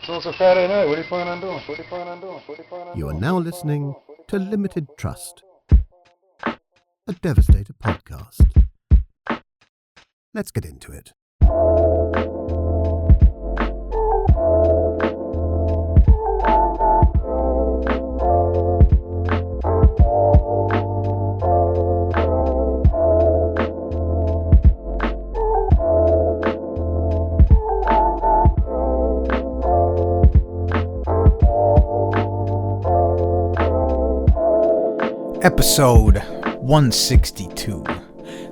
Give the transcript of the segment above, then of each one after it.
So it's a Friday night. What are you planning on doing? You are now listening to Limited Trust, a Devastator podcast. Let's get into it. Episode 162,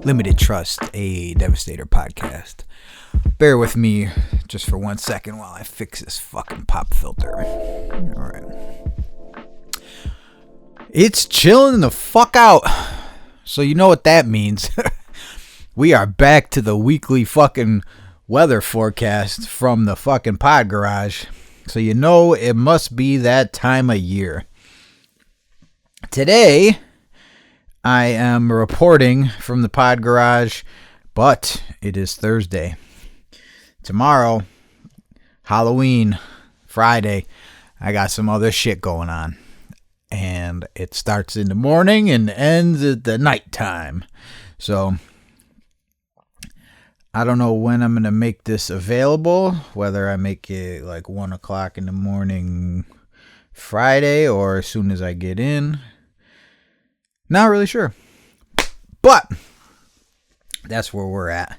Limited Trust, a Devastator podcast. Bear with me just for 1 second while I fix this fucking pop filter. Alright. It's chilling the fuck out. So you know what that means. We are back to the weekly fucking weather forecast from the fucking pod garage. So you know it must be that time of year. Today, I am reporting from the pod garage, but it is Thursday. Tomorrow, Halloween, Friday, I got some other shit going on. And it starts in the morning and ends at the nighttime. So, I don't know when I'm going to make this available, whether I make it like 1 o'clock in the morning Friday or as soon as I get in. Not really sure, but that's where we're at.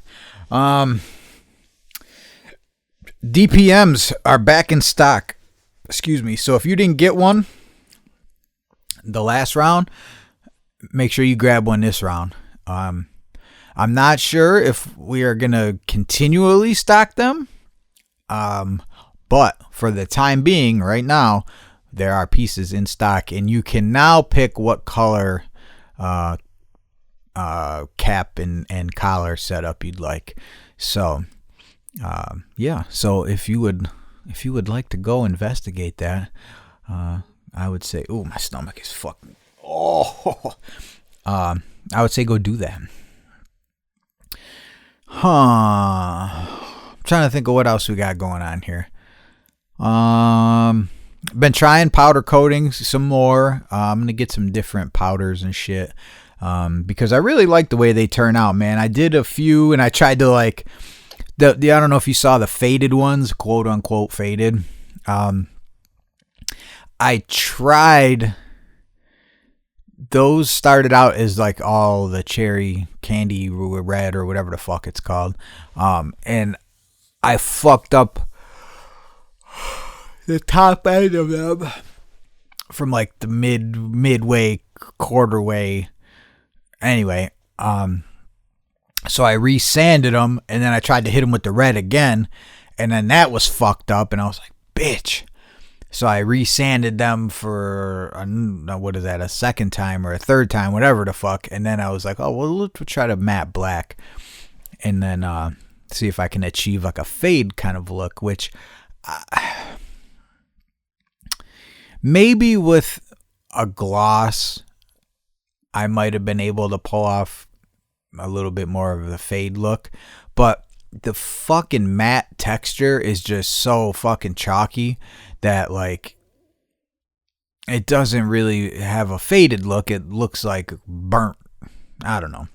DPMs are back in stock. Excuse me. So if you didn't get one the last round, make sure you grab one this round. I'm not sure if we are going to continually stock them. But for the time being, right now, there are pieces in stock, and you can now pick what color cap and collar setup you'd like. So yeah, so if you would like to go investigate that, I would say, oh, my stomach is fucking I would say go do that. I'm trying to think of what else we got going on here. Been trying powder coating some more. I'm going to get some different powders and shit. Because I really like the way they turn out, man. I did a few and I tried to like I don't know if you saw the faded ones, quote unquote faded. I tried, those started out as like all the cherry candy red or whatever the fuck it's called. And I fucked up the top end of them from like the midway, quarterway. Anyway, so I resanded them and then I tried to hit them with the red again, and then that was fucked up, and I was like, bitch. So I resanded them for a second time or a third time, whatever the fuck, and then I was like, oh well, let's try to matte black, and then see if I can achieve like a fade kind of look, which maybe with a gloss I might have been able to pull off a little bit more of the fade look, but the fucking matte texture is just so fucking chalky that like it doesn't really have a faded look. It looks like burnt. I don't know.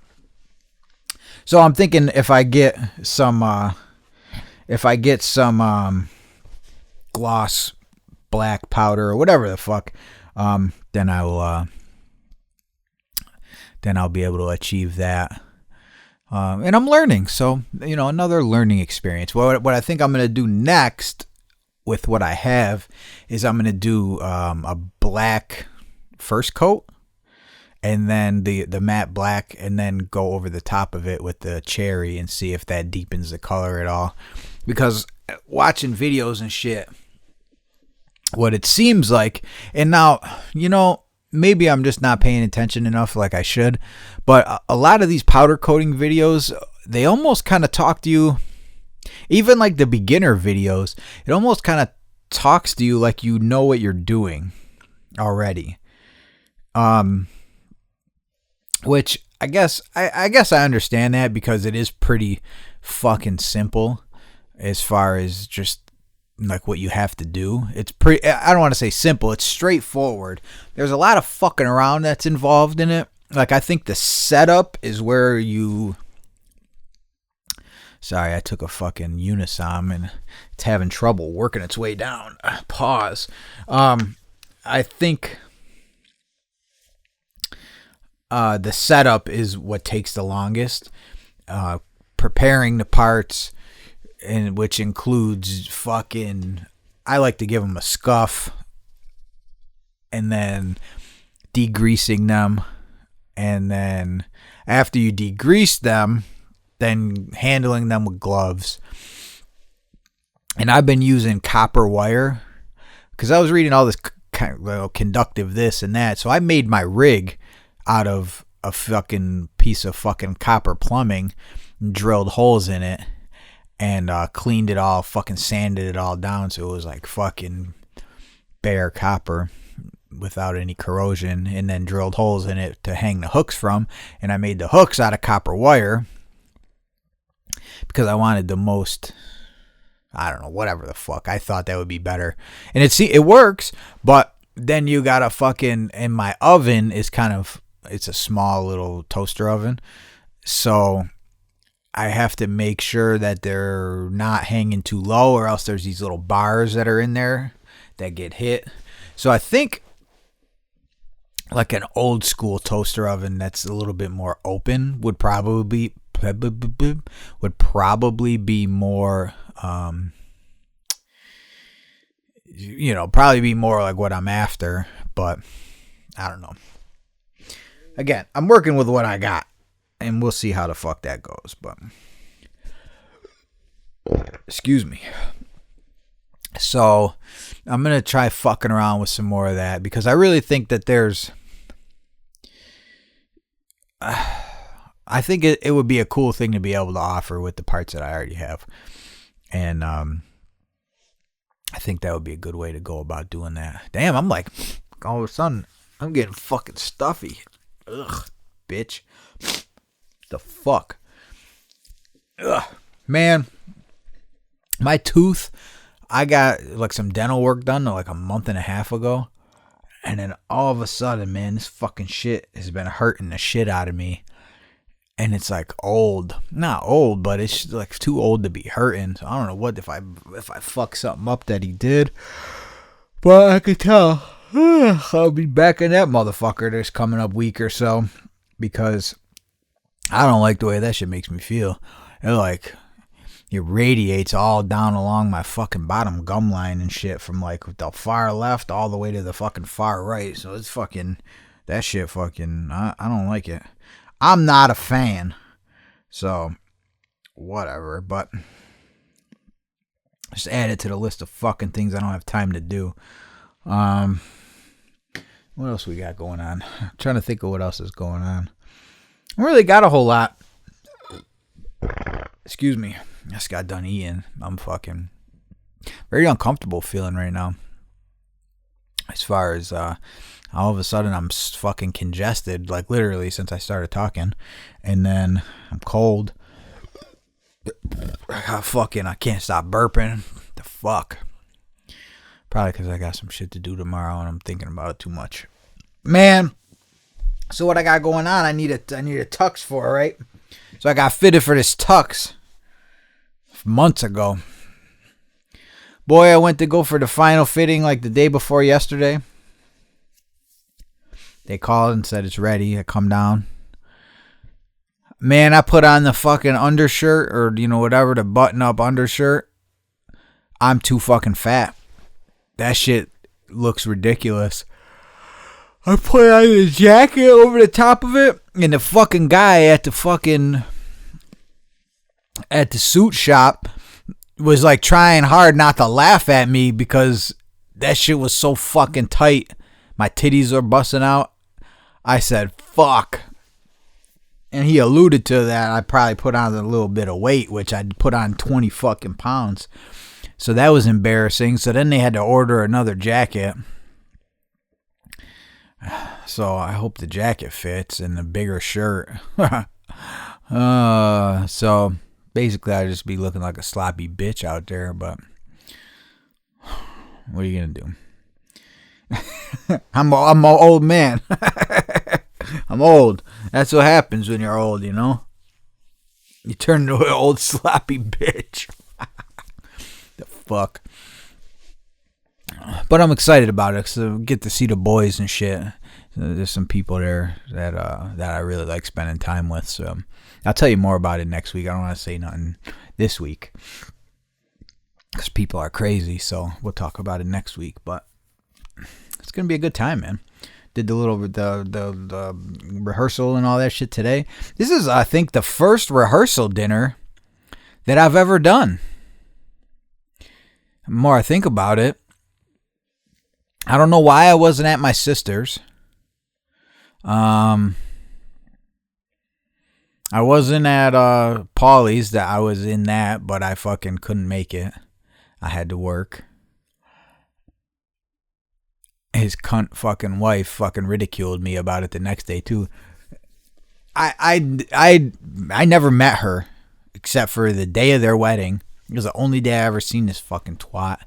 So I'm thinking if I get some gloss black powder or whatever the fuck, then I'll be able to achieve that. And I'm learning, so, you know, another learning experience. What I think I'm going to do next with what I have is I'm going to do a black first coat, and then the matte black, and then go over the top of it with the cherry and see if that deepens the color at all. Because watching videos and shit, what it seems like, and now, you know, maybe I'm just not paying attention enough like I should, but a lot of these powder coating videos, they almost kind of talk to you, even like the beginner videos, it almost kind of talks to you like you know what you're doing already. Which I guess I understand that, because it is pretty fucking simple as far as just like what you have to do. It's pretty, I don't want to say simple, it's straightforward. There's a lot of fucking around that's involved in it. Like, I think the setup is where you... Sorry, I took a fucking Unisom and it's having trouble working its way down. Pause. I think the setup is what takes the longest. Preparing the parts, and which includes fucking... I like to give them a scuff, and then degreasing them, and then after you degrease them, then handling them with gloves. And I've been using copper wire because I was reading all this kind of conductive this and that. So I made my rig out of a fucking piece of fucking copper plumbing and drilled holes in it and cleaned it all, fucking sanded it all down so it was like fucking bare copper without any corrosion, and then drilled holes in it to hang the hooks from. And I made the hooks out of copper wire because I wanted the most, I don't know, whatever the fuck. I thought that would be better. And it works, but then you gotta fucking, and my oven is kind of, it's a small little toaster oven. So I have to make sure that they're not hanging too low, or else there's these little bars that are in there that get hit. So I think like an old school toaster oven that's a little bit more open would probably be more, probably be more like what I'm after, but I don't know. Again, I'm working with what I got, and we'll see how the fuck that goes, but excuse me. So I'm going to try fucking around with some more of that, because I really think that there's, I think it would be a cool thing to be able to offer with the parts that I already have. And I think that would be a good way to go about doing that. Damn, I'm like, all of a sudden, I'm getting fucking stuffy. Ugh, bitch. The fuck? Ugh. Man, my tooth, I got like some dental work done like a month and a half ago. And then all of a sudden, man, this fucking shit has been hurting the shit out of me. And it's like old. Not old, but it's like too old to be hurting. So I don't know what if I fuck something up that he did. But I could tell I'll be back in that motherfucker this coming up week or so. Because I don't like the way that shit makes me feel. It radiates all down along my fucking bottom gum line and shit, from like the far left all the way to the fucking far right. So it's fucking, that shit fucking, I don't like it. I'm not a fan. So, whatever. But just add it to the list of fucking things I don't have time to do. What else we got going on? I'm trying to think of what else is going on. I really got a whole lot. Excuse me. I just got done eating. I'm fucking very uncomfortable feeling right now. As far as all of a sudden I'm fucking congested, like literally since I started talking. And then I'm cold. I can't stop burping. The fuck? Probably because I got some shit to do tomorrow and I'm thinking about it too much. Man. So what I got going on, I need a tux for, right? So I got fitted for this tux months ago. Boy, I went to go for the final fitting like the day before yesterday. They called and said it's ready. I come down. Man, I put on the fucking undershirt, or whatever, the button up undershirt. I'm too fucking fat. That shit looks ridiculous. I put on the jacket over the top of it, and the fucking guy at the suit shop was like trying hard not to laugh at me because that shit was so fucking tight. My titties are busting out. I said, fuck. And he alluded to that. I probably put on a little bit of weight, which I'd put on 20 fucking pounds. So that was embarrassing. So then they had to order another jacket. So I hope the jacket fits and the bigger shirt. So basically I just be looking like a sloppy bitch out there, but What are you gonna do? I'm an old man. I'm old. That's what happens when you're old, you know? You turn into an old sloppy bitch. The fuck. But I'm excited about it because I get to see the boys and shit. There's some people there that I really like spending time with. So I'll tell you more about it next week. I don't want to say nothing this week because people are crazy. So we'll talk about it next week. But it's gonna be a good time, man. Did the rehearsal and all that shit today. This is, I think, the first rehearsal dinner that I've ever done. The more I think about it, I don't know why I wasn't at my sister's. I wasn't at Paulie's. That I was in that, but I fucking couldn't make it. I had to work. His cunt fucking wife fucking ridiculed me about it the next day too. I never met her except for the day of their wedding. It was the only day I ever seen this fucking twat.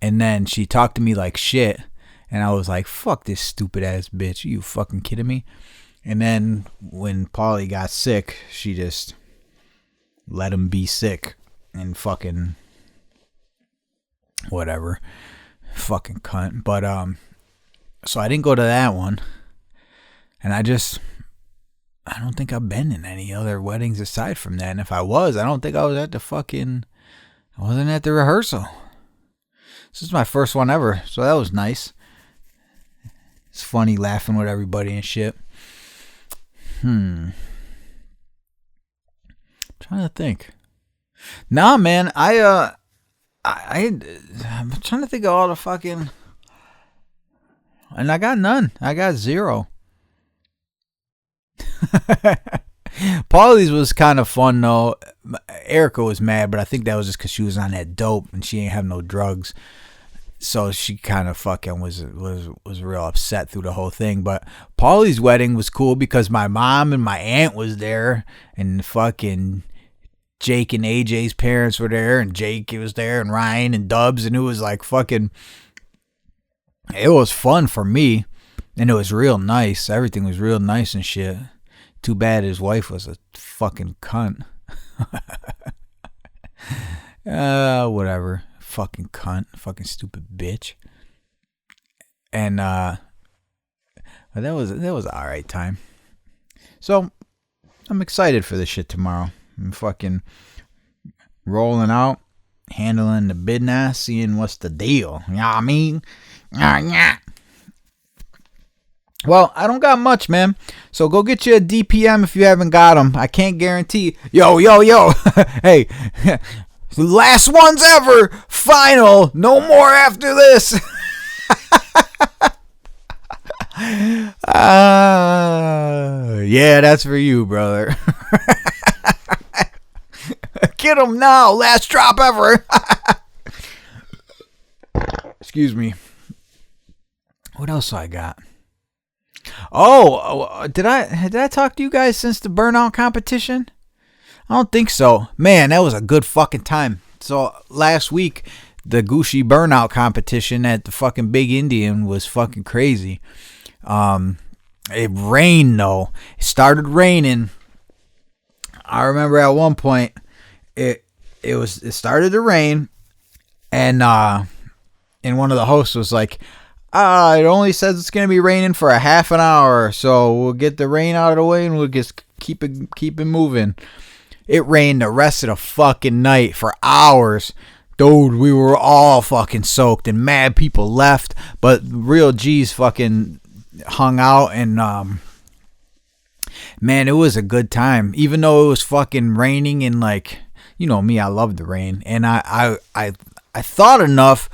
And then she talked to me like shit. And I was like, fuck this stupid ass bitch. Are you fucking kidding me? And then when Paulie got sick, she just let him be sick. And fucking whatever. Fucking cunt. But so I didn't go to that one. And I don't think I've been in any other weddings aside from that. And if I was, I don't think I was at I wasn't at the rehearsal. This is my first one ever, so that was nice. It's funny laughing with everybody and shit. Trying to think. Nah, man, I'm trying to think of all the fucking, and I got none. I got zero. Paulie's was kind of fun though. Erica was mad, but I think that was just because she was on that dope and she ain't have no drugs. So she kind of fucking was real upset through the whole thing. But Paulie's wedding was cool because my mom and my aunt was there, and fucking Jake and AJ's parents were there, and Jake was there, and Ryan and Dubs, and it was like fucking, it was fun for me, and it was real nice. Everything was real nice and shit. Too bad his wife was a fucking cunt. Whatever. Fucking cunt. Fucking stupid bitch. And but that was an alright time. So I'm excited for this shit tomorrow. I'm fucking rolling out, handling the business, seeing what's the deal. You know what I mean? Yeah. Well, I don't got much, man. So go get you a DPM if you haven't got them. I can't guarantee. Yo. Hey, last ones ever. Final. No more after this. Yeah, that's for you, brother. Get them now. Last drop ever. Excuse me. What else I got? Oh, did I talk to you guys since the burnout competition? I don't think so. Man, that was a good fucking time. So last week, the Gucci burnout competition at the fucking Big Indian was fucking crazy. It rained though. It started raining. I remember at one point it started to rain, and one of the hosts was like, it only says it's going to be raining for a half an hour, so we'll get the rain out of the way and we'll just keep it moving. It rained the rest of the fucking night for hours. Dude, we were all fucking soaked and mad people left, but real G's fucking hung out, and man, it was a good time. Even though it was fucking raining, and like, you know me, I love the rain, and I thought enough.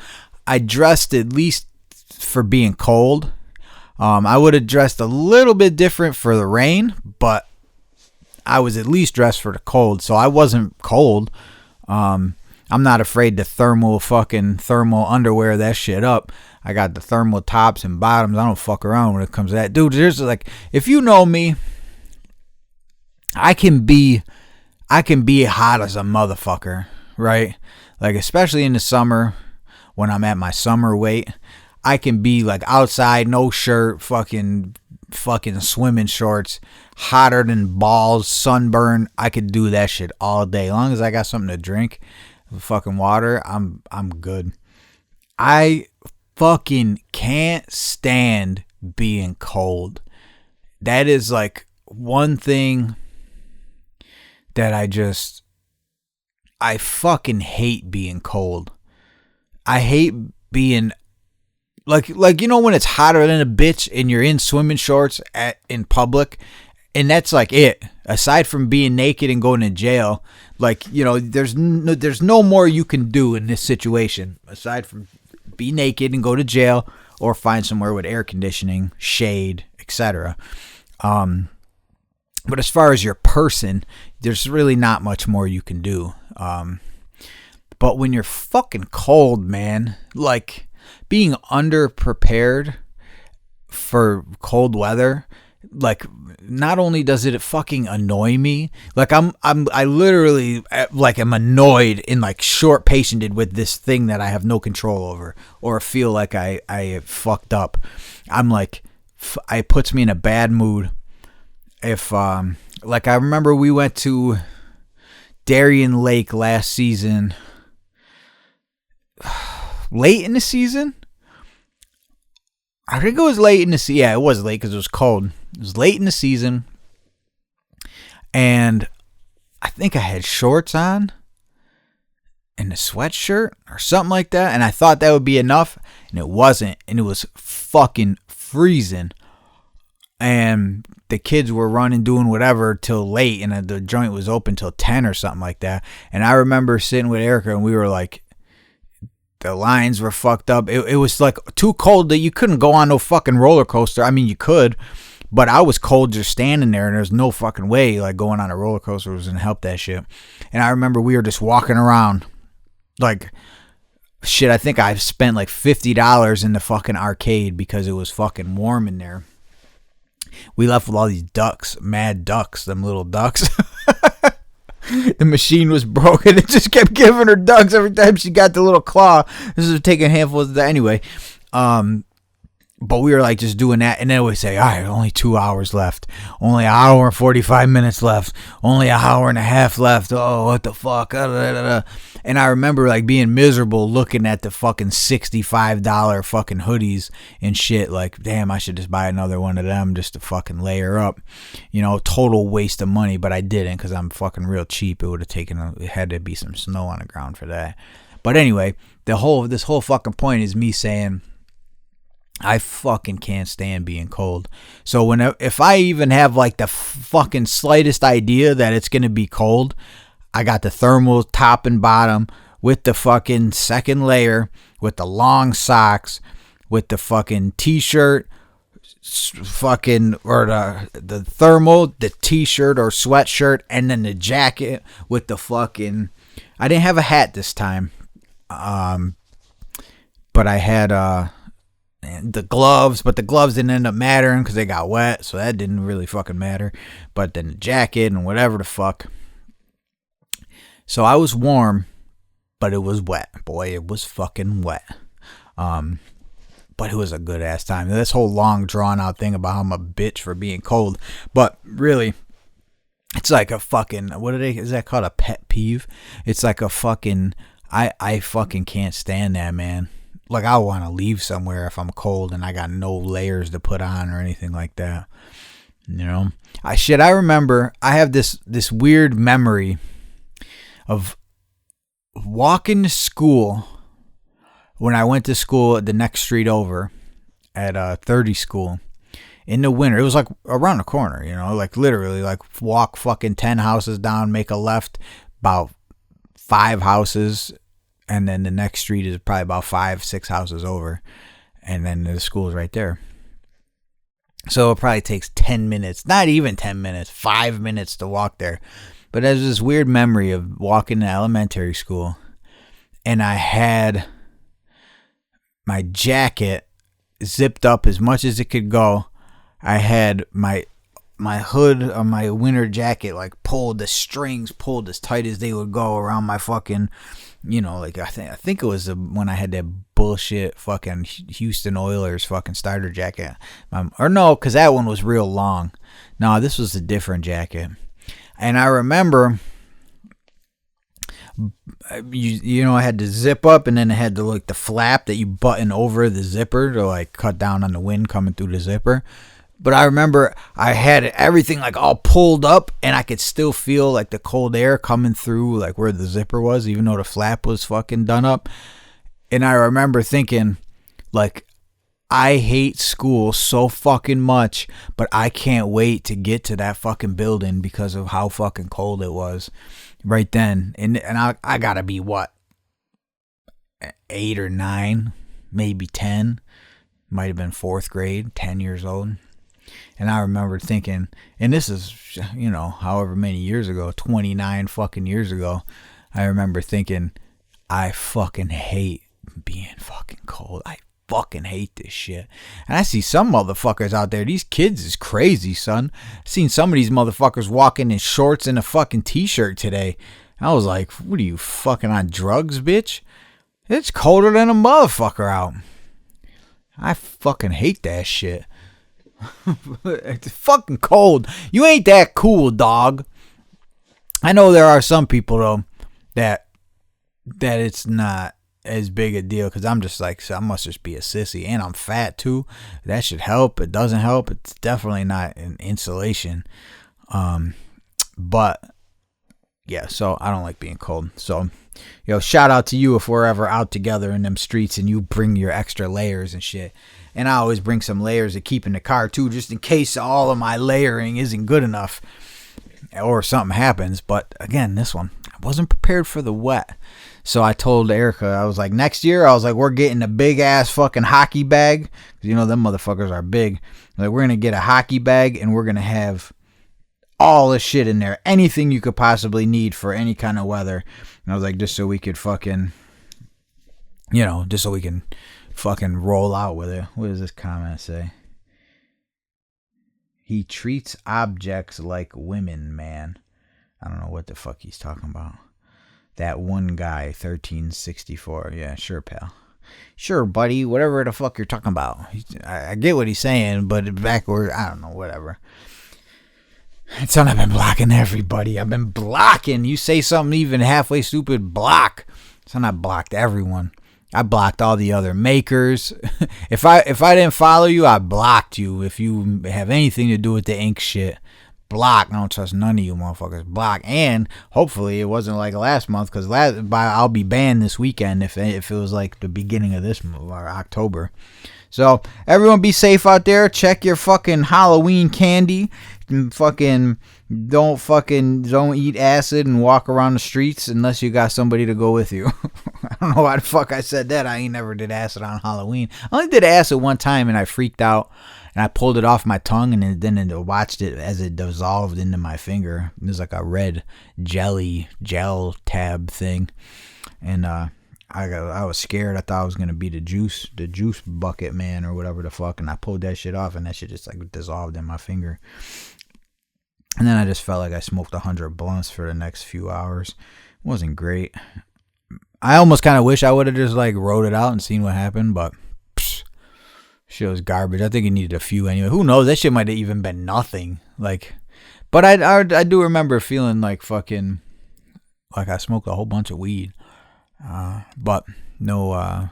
I dressed at least for being cold. I would have dressed a little bit different for the rain, but I was at least dressed for the cold, so I wasn't cold. I'm not afraid to thermal underwear that shit up. I got the thermal tops and bottoms. I don't fuck around when it comes to that. Dude, there's like, if you know me, I can be hot as a motherfucker, right? Like, especially in the summer when I'm at my summer weight. I can be like outside, no shirt, fucking swimming shorts, hotter than balls, sunburn. I could do that shit all day. As long as I got something to drink, fucking water, I'm good. I fucking can't stand being cold. That is like one thing that I fucking hate being cold. I hate being like when it's hotter than a bitch and you're in swimming shorts in public, and that's like it. Aside from being naked and going to jail, there's no more you can do in this situation aside from be naked and go to jail or find somewhere with air conditioning, shade, etc. But as far as your person, there's really not much more you can do. But when you're fucking cold, man, like being underprepared for cold weather, like not only does it fucking annoy me, like I literally like am annoyed and like short patiented with this thing that I have no control over or feel like I fucked up. I'm like, it puts me in a bad mood. If like I remember we went to Darien Lake last season, late in the season. I think it was late in the season. Yeah, it was late because it was cold. It was late in the season, and I think I had shorts on and a sweatshirt or something like that, and I thought that would be enough, and it wasn't, and it was fucking freezing, and the kids were running, doing whatever till late, and the joint was open till 10 or something like that, and I remember sitting with Erica, and we were like, the lines were fucked up. It was like too cold that you couldn't go on no fucking roller coaster. I mean, you could, but I was cold just standing there, and there's no fucking way like going on a roller coaster was gonna help that shit. And I remember we were just walking around like shit. I think I spent like $50 in the fucking arcade because it was fucking warm in there. We left with all these ducks, mad ducks, them little ducks. The machine was broken. It just kept giving her ducks every time she got the little claw. This was taking handfuls of that anyway. But we were like just doing that, and then we say, all right, only 2 hours left, only an hour and 45 minutes left, only an hour and a half left. Oh, what the fuck? And I remember like being miserable looking at the fucking $65 fucking hoodies and shit. Like, damn, I should just buy another one of them just to fucking layer up. Total waste of money, but I didn't because I'm fucking real cheap. It would have it had to be some snow on the ground for that. But anyway, this whole fucking point is me saying, I fucking can't stand being cold. So if I even have like the fucking slightest idea that it's going to be cold, I got the thermal top and bottom with the fucking second layer, with the long socks, with the fucking t-shirt, fucking, or the thermal, the t-shirt or sweatshirt, and then the jacket with the fucking, I didn't have a hat this time. But I had, and the gloves, but the gloves didn't end up mattering because they got wet, so that didn't really fucking matter. But then the jacket and whatever the fuck. So I was warm, but it was wet. Boy, it was fucking wet. But it was a good ass time. This whole long drawn out thing about how I'm a bitch for being cold, but really, it's like a fucking, is that called a pet peeve? It's like a fucking, I fucking can't stand that, man. Like, I want to leave somewhere if I'm cold and I got no layers to put on or anything like that. I remember I have this weird memory of walking to school when I went to school at the next street over at 30 school in the winter. It was like around the corner, like literally like walk fucking 10 houses down, make a left, about 5 houses. And then the next street is probably about 5-6 houses over. And then the school is right there. So it probably takes 10 minutes, not even 10 minutes, 5 minutes to walk there. But there's this weird memory of walking to elementary school. And I had my jacket zipped up as much as it could go. I had my hood on my winter jacket like pulled, the strings pulled as tight as they would go around my fucking, like I think it was when I had that bullshit fucking Houston Oilers fucking starter jacket. Or no, because that one was real long. No, this was a different jacket. And I remember, you know, I had to zip up, and then it had the flap that you button over the zipper to like cut down on the wind coming through the zipper. But I remember I had everything like all pulled up, and I could still feel like the cold air coming through like where the zipper was, even though the flap was fucking done up. And I remember thinking, like, I hate school so fucking much, but I can't wait to get to that fucking building because of how fucking cold it was right then. And I gotta be, what, 8 or 9, maybe 10. Might have been 4th grade, 10 years old. And I remember thinking, and this is, you know, however many years ago, 29 fucking years ago, I remember thinking, I fucking hate being fucking cold. I fucking hate this shit. And I see some motherfuckers out there, these kids is crazy, son. I seen some of these motherfuckers walking in shorts and a fucking t-shirt today. I was like, what are you, fucking on drugs, bitch? It's colder than a motherfucker out. I fucking hate that shit. It's fucking cold. You ain't that cool, dog. I know there are some people though that it's not as big a deal, because I'm just like, I must just be a sissy, and I'm fat too. That should help. It doesn't help. It's definitely not an insulation. But yeah, so I don't like being cold. So, yo, shout out to you if we're ever out together in them streets and you bring your extra layers and shit. And I always bring some layers to keep in the car too, just in case all of my layering isn't good enough or something happens. But again, this one, I wasn't prepared for the wet. So I told Erica, I was like, next year, I was like, we're getting a big ass fucking hockey bag. You know, them motherfuckers are big. Like, we're going to get a hockey bag, and we're going to have all the shit in there. Anything you could possibly need for any kind of weather. And I was like, just so we could fucking, you know, just so we can fucking roll out with it. What does this comment say? He treats objects like women, man. I don't know what the fuck he's talking about. That one guy, 1364. Yeah, sure, pal. Sure, buddy. Whatever the fuck you're talking about. I get what he's saying, but backward, I don't know, whatever. Son, I've been blocking everybody. I've been blocking. You say something even halfway stupid, block. Son, I blocked everyone. I blocked all the other makers. If I didn't follow you, I blocked you. If you have anything to do with the ink shit, block. I don't trust none of you motherfuckers. Block. And hopefully it wasn't like last month, because I'll be banned this weekend if it was like the beginning of this month or October. So everyone be safe out there. Check your fucking Halloween candy. And don't eat acid and walk around the streets unless you got somebody to go with you. I don't know why the fuck I said that. I ain't never did acid on Halloween. I only did acid one time and I freaked out and I pulled it off my tongue and then watched it as it dissolved into my finger. It was like a red gel tab thing. And I was scared. I thought I was gonna be the juice bucket man or whatever the fuck, and I pulled that shit off, and that shit just like dissolved in my finger. And then I just felt like I smoked 100 blunts for the next few hours. It wasn't great. I almost kind of wish I would have just like wrote it out and seen what happened, but shit was garbage. I think it needed a few anyway. Who knows? That shit might have even been nothing. Like, but I do remember feeling like fucking like I smoked a whole bunch of weed. But no,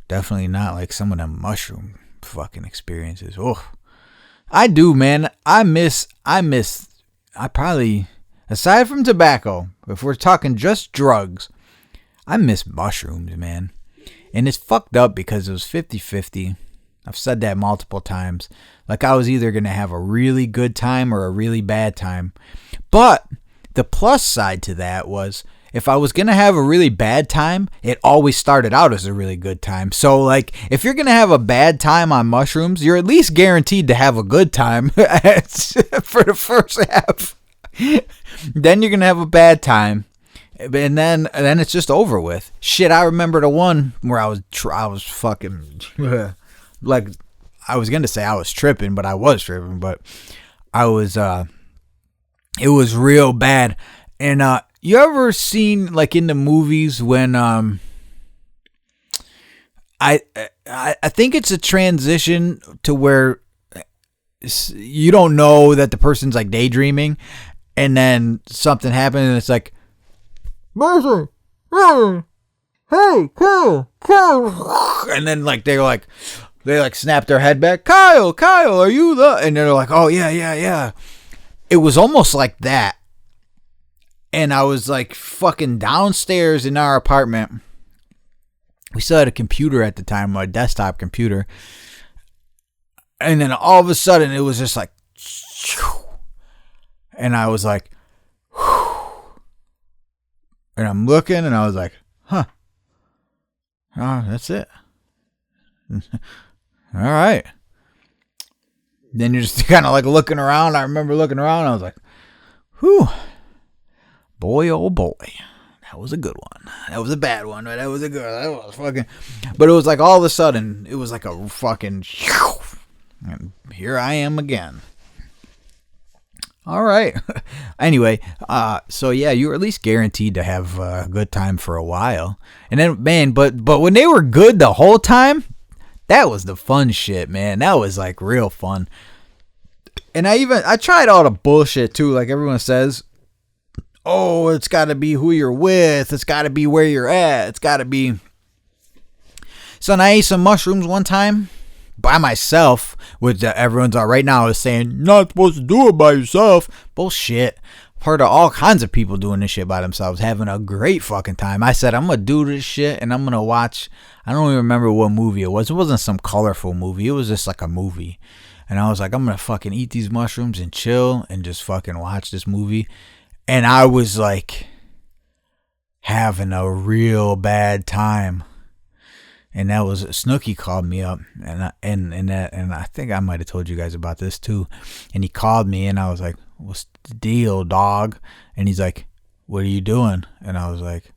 definitely not like some of them mushroom fucking experiences. Oh, I do, man. I probably, aside from tobacco, if we're talking just drugs, I miss mushrooms, man. And it's fucked up because it was 50-50. I've said that multiple times. Like I was either going to have a really good time or a really bad time. But the plus side to that was, if I was going to have a really bad time, it always started out as a really good time. So, like, if you're going to have a bad time on mushrooms, you're at least guaranteed to have a good time for the first half. Then you're going to have a bad time. And then it's just over with. Shit, I remember the one where I was fucking, like, I was going to say I was tripping, but I was tripping. But I was, it was real bad. And, you ever seen, like, in the movies when I think it's a transition to where you don't know that the person's like daydreaming, and then something happens and it's like, Mercy, hey, Kyle, and then like they snap their head back, Kyle, are you the? And they're like, oh yeah. It was almost like that, and I was like fucking downstairs in our apartment. We still had a computer at the time, a desktop computer. And then all of a sudden, it was just like, and I was like, and I'm looking, and I was like, huh. Oh, that's it. All right. Then you're just kind of like looking around. I remember looking around, and I was like, whew. Boy, oh boy. That was a good one. That was a bad one, but that was a good one. That was fucking. But it was like all of a sudden, it was like a fucking. And here I am again. All right. Anyway, so yeah, you were at least guaranteed to have a good time for a while. And then, man, but when they were good the whole time, that was the fun shit, man. That was like real fun. And I tried all the bullshit too, like everyone says. Oh, it's got to be who you're with. It's got to be where you're at. It's got to be. So I ate some mushrooms one time by myself, which everyone's right now is saying, you're not supposed to do it by yourself. Bullshit. I've heard of all kinds of people doing this shit by themselves, having a great fucking time. I said, I'm going to do this shit, and I'm going to watch. I don't even remember what movie it was. It wasn't some colorful movie. It was just like a movie. And I was like, I'm going to fucking eat these mushrooms and chill and just fucking watch this movie. And I was like having a real bad time. And that was Snooki called me up, and I think I might have told you guys about this too. And he called me, and I was like, "What's the deal, dog?" And he's like, "What are you doing?" And I was like,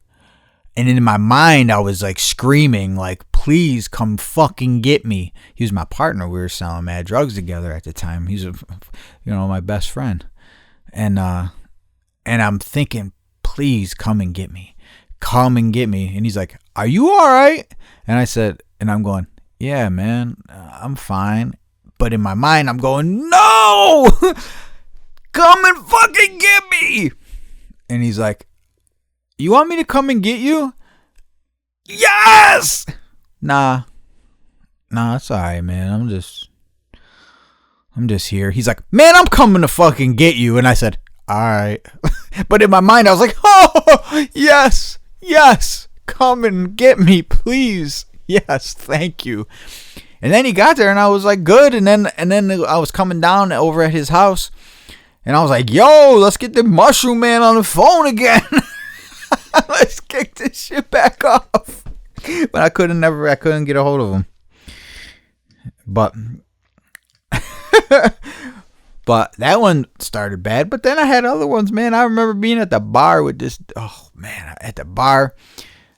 and in my mind, I was like screaming, like, "Please come fucking get me." He was my partner. We were selling mad drugs together at the time. He's my best friend, and I'm thinking, "Please come and get me." Come and get me. And he's like, are you all right? And I said, and I'm going, yeah, man, I'm fine. But in my mind, I'm going, no, come and fucking get me. And he's like, you want me to come and get you? Yes. Nah, it's all right, man. I'm just here. He's like, man, I'm coming to fucking get you. And I said, all right. But in my mind, I was like, oh, yes, come and get me, please. Yes, thank you. And then he got there, and I was like, good. And then I was coming down over at his house, and I was like, yo, let's get the mushroom man on the phone again. Let's kick this shit back off. But I couldn't get a hold of him. But that one started bad. But then I had other ones, man. I remember being at the bar with this. Oh man, at the bar,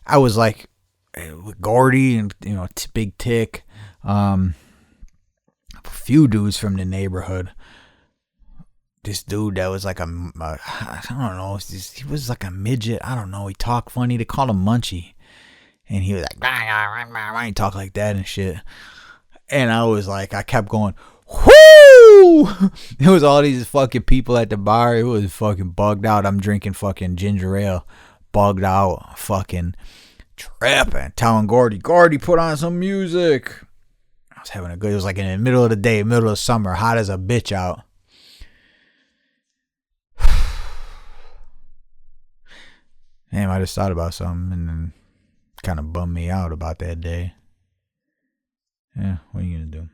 I was like with Gordy and Big Tick, a few dudes from the neighborhood. This dude that was like I don't know, he was like a midget. I don't know. He talked funny. They called him Munchie, and he was like, he talked like that and shit. And I was like, I kept going, whoo! There was all these fucking people at the bar. It was fucking bugged out. I'm drinking fucking ginger ale, bugged out, fucking tripping, telling Gordy, put on some music. I was having a good. It was like in the middle of the day, middle of summer, hot as a bitch out. Damn, I just thought about something and then kind of bummed me out about that day. Yeah, what are you gonna do?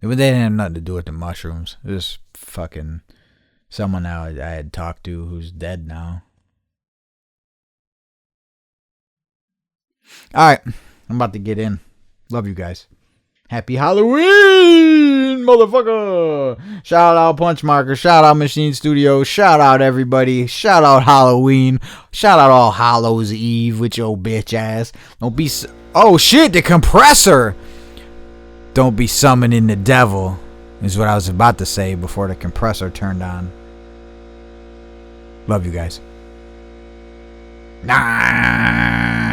But they didn't have nothing to do with the mushrooms. It was fucking someone I had talked to who's dead now. Alright, I'm about to get in. Love you guys. Happy Halloween, motherfucker! Shout out Punch Marker. Shout out Machine Studios. Shout out everybody. Shout out Halloween. Shout out All Hallows Eve with your bitch ass. Don't be... Oh shit, the compressor! Don't be summoning the devil, is what I was about to say before the compressor turned on. Love you guys. Nah.